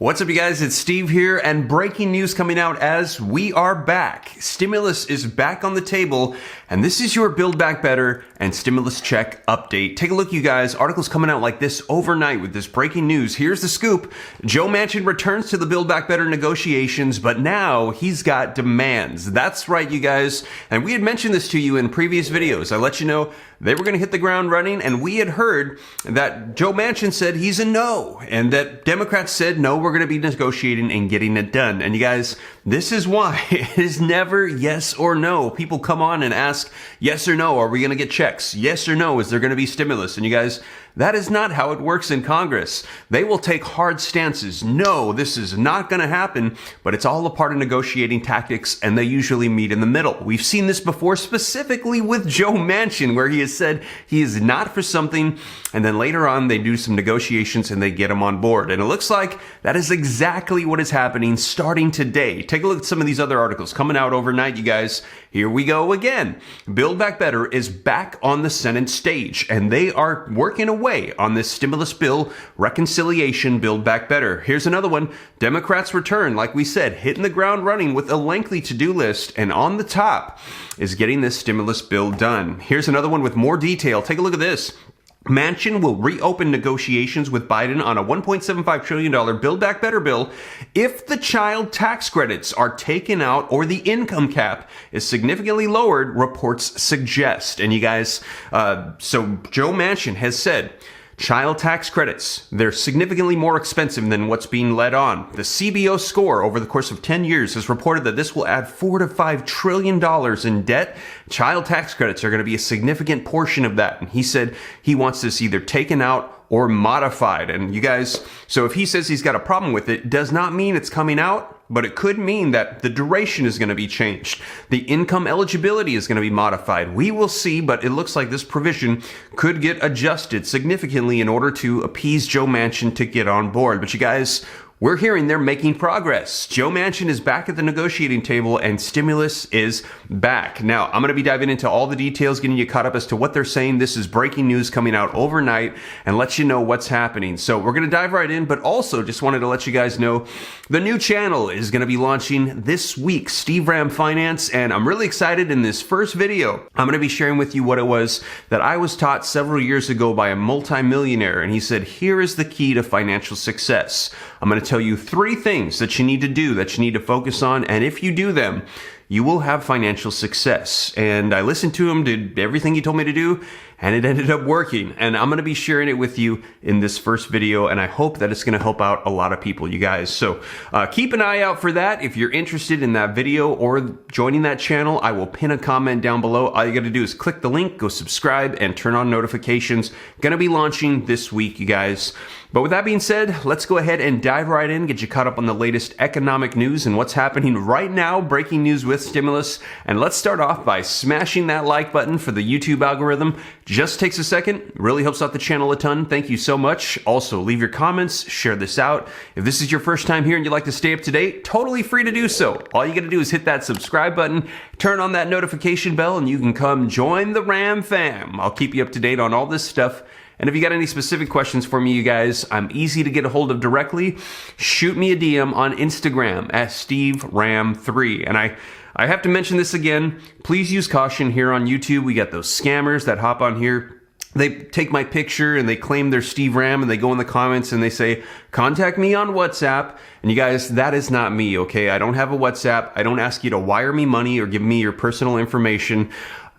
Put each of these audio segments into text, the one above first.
What's up, you guys? It's Steve here, and breaking news coming out as we are back. Stimulus is back on the table, and this is your Build Back Better and stimulus check update. Take a look, you guys. Articles coming out like this overnight with this breaking news. Here's the scoop. Joe Manchin returns to the Build Back Better negotiations, but now he's got demands. That's right, you guys. And we had mentioned this to you in previous videos. I let you know they were going to hit the ground running, and we had heard that Joe Manchin said he's a no, and that Democrats said, no, we're going to be negotiating and getting it done. And you guys, this is why it is never yes or no. People come on and ask, yes or no, are we going to get checks? Yes or no, is there going to be stimulus? And you guys, that is not how it works in Congress. They will take hard stances. No, this is not going to happen, but it's all a part of negotiating tactics, and they usually meet in the middle. We've seen this before, specifically with Joe Manchin, where he has said he is not for something, and then later on they do some negotiations and they get him on board. And it looks like that is exactly what is happening starting today. Take a look at some of these other articles coming out overnight, you guys. Here we go again. Build Back Better is back on the Senate stage, and they are working away on this stimulus bill reconciliation. Build Back Better. Here's another one. Democrats return, like we said, hitting the ground running with a lengthy to-do list, and on the top is getting this stimulus bill done. Here's another one with more detail. Take a look at this. Manchin will reopen negotiations with Biden on a $1.75 trillion Build Back Better bill if the child tax credits are taken out or the income cap is significantly lowered, reports suggest. And you guys, so Joe Manchin has said, child tax credits, they're significantly more expensive than what's being led on. The CBO score over the course of 10 years has reported that this will add $4 to $5 trillion in debt. Child tax credits are going to be a significant portion of that. And he said he wants this either taken out or modified. And you guys, so if he says he's got a problem with it, does not mean it's coming out, but it could mean that the duration is going to be changed. The income eligibility is going to be modified. We will see, but it looks like this provision could get adjusted significantly in order to appease Joe Manchin to get on board. But you guys, we're hearing they're making progress. Joe Manchin is back at the negotiating table, and stimulus is back. Now, I'm going to be diving into all the details, getting you caught up as to what they're saying. This is breaking news coming out overnight, and let you know what's happening. So we're going to dive right in, but also just wanted to let you guys know the new channel is going to be launching this week, Steve Ram Finance, and I'm really excited. In this first video, I'm going to be sharing with you what it was that I was taught several years ago by a multimillionaire, and he said, here is the key to financial success. I'm going to tell you 3 things that you need to do, that you need to focus on, and if you do them, you will have financial success. And I listened to him, did everything he told me to do, and it ended up working. And I'm going to be sharing it with you in this first video, and I hope that it's going to help out a lot of people, you guys. So keep an eye out for that. If you're interested in that video or joining that channel, I will pin a comment down below. All you got to do is click the link, go subscribe, and turn on notifications. Going to be launching this week, you guys. But with that being said, let's go ahead and dive right in, get you caught up on the latest economic news and what's happening right now, breaking news with stimulus. And let's start off by smashing that like button for the YouTube algorithm. Just takes a second, really helps out the channel a ton. Thank you so much. Also, leave your comments, share this out. If this is your first time here and you'd like to stay up to date, totally free to do so. All you gotta do is hit that subscribe button, turn on that notification bell, and you can come join the Ram fam. I'll keep you up to date on all this stuff. And if you got any specific questions for me, you guys, I'm easy to get a hold of directly. Shoot me a DM on Instagram at SteveRam3. And I have to mention this again. Please use caution here on YouTube. We got those scammers that hop on here. They take my picture and they claim they're Steve Ram, and they go in the comments and they say, contact me on WhatsApp. And you guys, that is not me, okay? I don't have a WhatsApp. I don't ask you to wire me money or give me your personal information.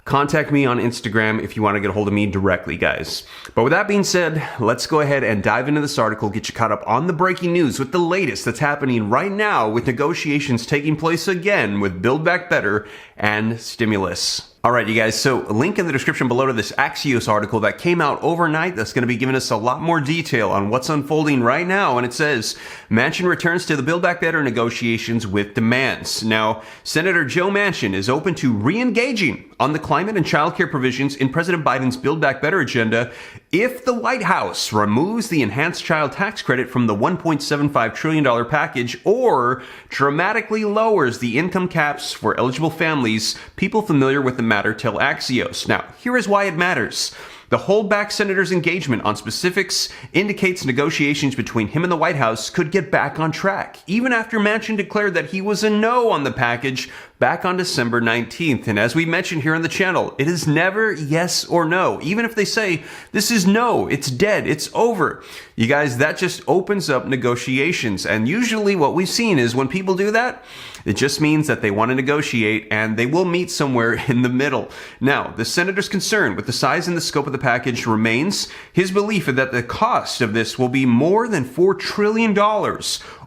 Contact me on Instagram if you want to get a hold of me directly, guys. But with that being said, let's go ahead and dive into this article, get you caught up on the breaking news with the latest that's happening right now with negotiations taking place again with Build Back Better and stimulus. All right, you guys, so a link in the description below to this Axios article that came out overnight that's going to be giving us a lot more detail on what's unfolding right now. And it says, Manchin returns to the Build Back Better negotiations with demands. Now, Senator Joe Manchin is open to re-engaging on the climate and childcare provisions in President Biden's Build Back Better agenda if the White House removes the enhanced child tax credit from the $1.75 trillion package or dramatically lowers the income caps for eligible families. People familiar with the matter tell Axios. Now, here is why it matters. The holdback senator's engagement on specifics indicates negotiations between him and the White House could get back on track, even after Manchin declared that he was a no on the package back on December 19th. And as we mentioned here on the channel, it is never yes or no. Even if they say, this is no, it's dead, it's over. You guys, that just opens up negotiations. And usually what we've seen is when people do that, it just means that they want to negotiate and they will meet somewhere in the middle. Now, the senator's concern with the size and the scope of the package remains. His belief that the cost of this will be more than $4 trillion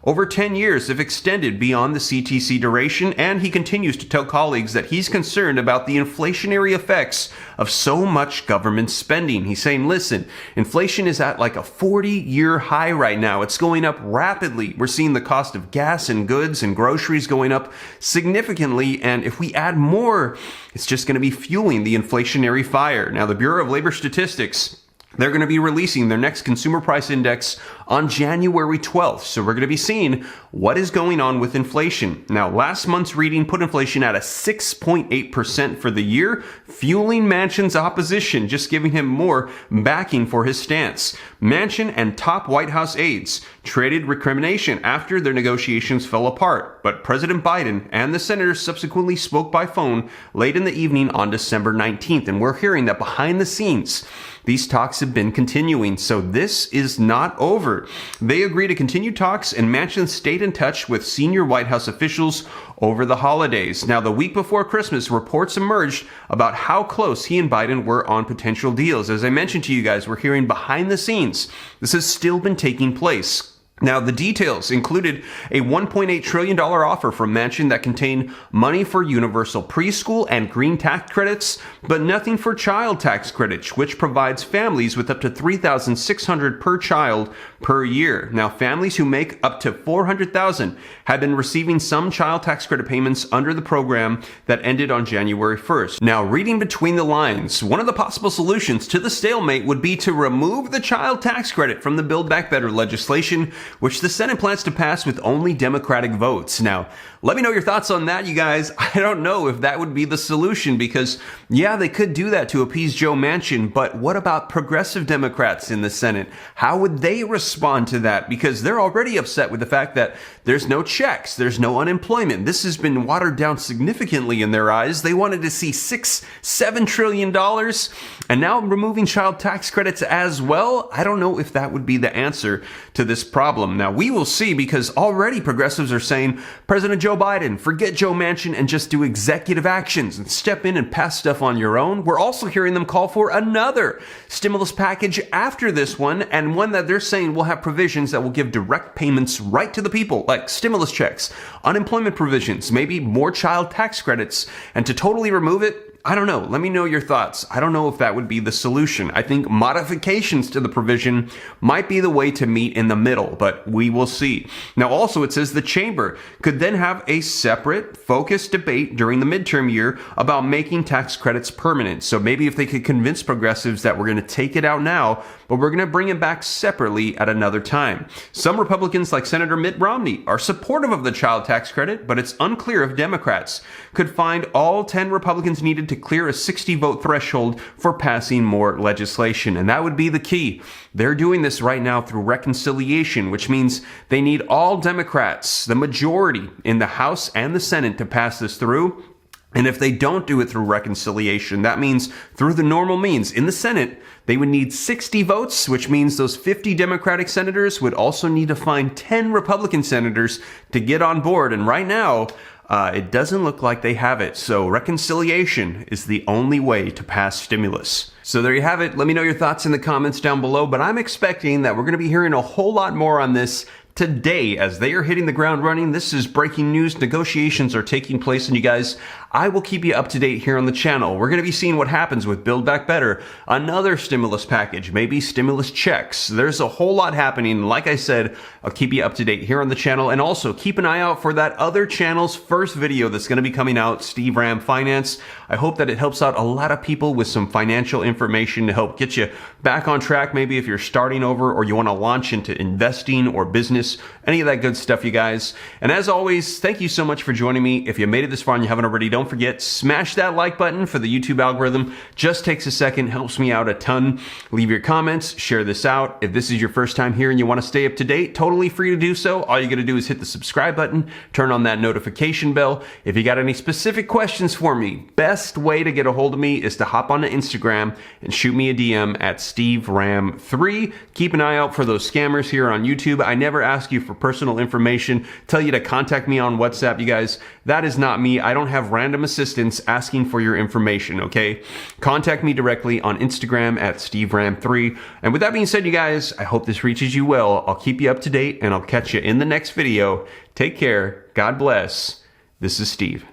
over 10 years if extended beyond the CTC duration, and he continues to tell colleagues that he's concerned about the inflationary effects of so much government spending. He's saying, listen, inflation is at like a 40-year high right now. It's going up rapidly. We're seeing the cost of gas and goods and groceries going up significantly, and if we add more, it's just going to be fueling the inflationary fire. Now, the Bureau of Labor Statistics, they're going to be releasing their next consumer price index on January 12th. So we're going to be seeing what is going on with inflation. Now, last month's reading put inflation at a 6.8% for the year, fueling Manchin's opposition, just giving him more backing for his stance. Manchin and top White House aides traded recrimination after their negotiations fell apart. But President Biden and the senators subsequently spoke by phone late in the evening on December 19th. And we're hearing that behind the scenes, these talks have been continuing, so this is not over. They agree to continue talks, and Manchin stayed in touch with senior White House officials over the holidays. Now, the week before Christmas, reports emerged about how close he and Biden were on potential deals. As I mentioned to you guys, we're hearing behind the scenes. This has still been taking place. Now, the details included a $1.8 trillion offer from Manchin that contained money for universal preschool and green tax credits, but nothing for child tax credits, which provides families with up to $3,600 per child per year. Now, families who make up to $400,000 have been receiving some child tax credit payments under the program that ended on January 1st. Now, reading between the lines, one of the possible solutions to the stalemate would be to remove the child tax credit from the Build Back Better legislation, which the Senate plans to pass with only Democratic votes. Now, let me know your thoughts on that, you guys. I don't know if that would be the solution because, yeah, they could do that to appease Joe Manchin, but what about progressive Democrats in the Senate? How would they respond to that? Because they're already upset with the fact that there's no checks, there's no unemployment. This has been watered down significantly in their eyes. They wanted to see $7 trillion, and now removing child tax credits as well. I don't know if that would be the answer to this problem. Now, we will see, because already progressives are saying, President Joe Biden, forget Joe Manchin and just do executive actions and step in and pass stuff on your own. We're also hearing them call for another stimulus package after this one, and one that they're saying will have provisions that will give direct payments right to the people, like stimulus checks, unemployment provisions, maybe more child tax credits. And to totally remove it, I don't know. Let me know your thoughts. I don't know if that would be the solution. I think modifications to the provision might be the way to meet in the middle, but we will see. Now, also, it says the chamber could then have a separate, focused debate during the midterm year about making tax credits permanent. So maybe if they could convince progressives that we're going to take it out now, but we're going to bring it back separately at another time. Some Republicans, like Senator Mitt Romney, are supportive of the child tax credit, but it's unclear if Democrats could find all 10 Republicans needed to clear a 60-vote threshold for passing more legislation. And that would be the key. They're doing this right now through reconciliation, which means they need all Democrats, the majority in the House and the Senate, to pass this through. And if they don't do it through reconciliation, that means through the normal means in the Senate, they would need 60 votes, which means those 50 Democratic senators would also need to find 10 Republican senators to get on board. And right now, it doesn't look like they have it. So reconciliation is the only way to pass stimulus. So there you have it. Let me know your thoughts in the comments down below. But I'm expecting that we're going to be hearing a whole lot more on this today as they are hitting the ground running. This is breaking news. Negotiations are taking place, and you guys, I will keep you up to date here on the channel. We're going to be seeing what happens with Build Back Better, another stimulus package, maybe stimulus checks. There's a whole lot happening. Like I said, I'll keep you up to date here on the channel, and also keep an eye out for that other channel's first video that's going to be coming out, Steve Ram Finance. I hope that it helps out a lot of people with some financial information to help get you back on track. Maybe if you're starting over or you want to launch into investing or business messages, any of that good stuff, you guys. And as always, thank you so much for joining me. If you made it this far and you haven't already, don't forget, smash that like button for the YouTube algorithm. Just takes a second, helps me out a ton. Leave your comments, share this out. If this is your first time here and you want to stay up to date, totally free to do so. All you got to do is hit the subscribe button, turn on that notification bell. If you got any specific questions for me, best way to get a hold of me is to hop onto Instagram and shoot me a DM at SteveRam3. Keep an eye out for those scammers here on YouTube. I never ask you for personal information, tell you to contact me on WhatsApp. You guys, that is not me. I don't have random assistants asking for your information, okay? Contact me directly on Instagram at SteveRam3. And with that being said, you guys, I hope this reaches you well. I'll keep you up to date and I'll catch you in the next video. Take care. God bless. This is Steve.